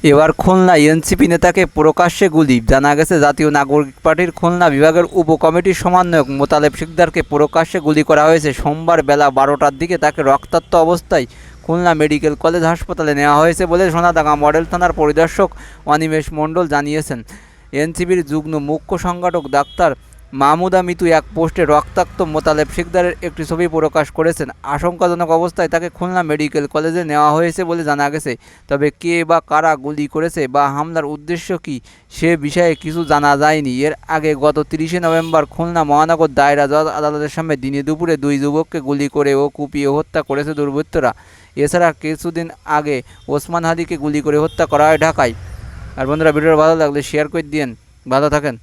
এবার খুলনা এনসিপি নেতাকে প্রকাশ্যে গুলি। জানা গেছে জাতীয় নাগরিক পার্টির খুলনা বিভাগের উপকমিটির সমন্বয়ক মোতালেব শিকদারকে প্রকাশ্যে গুলি করা হয়েছে। সোমবার বেলা 12টার দিকে তাকে রক্তাক্ত অবস্থায় খুলনা মেডিকেল কলেজ হাসপাতালে নেওয়া হয়েছে বলে সোনাডাঙ্গা মডেল থানার পরিদর্শক অনিমেষ মণ্ডল জানিয়েছেন। এনসিপির যুগ্ম মুখ্য সংগঠক ডাক্তার মাহমুদা মিতু এক পোস্টে রক্তাক্ত মোতালেব শিকদারের একটি ছবি প্রকাশ করেছেন। আশঙ্কাজনক অবস্থায় তাকে খুলনা মেডিকেল কলেজে নেওয়া হয়েছে বলে জানা গেছে। তবে কে বা কারা গুলি করেছে বা হামলার উদ্দেশ্য কী সে বিষয়ে কিছু জানা যায়নি। এর আগে গত 30শে নভেম্বর খুলনা মহানগর দায়রা জজ আদালতের সামনে দিনে দুপুরে দুই যুবককে গুলি করে ও কুপিয়ে হত্যা করেছে দুর্বৃত্তরা। এছাড়া কিছুদিন আগে ওসমান হাদিকে গুলি করে হত্যা করা হয় ঢাকায়। আর বন্ধুরা, ভিডিওটা ভালো লাগলে শেয়ার করে দিন। ভালো থাকেন।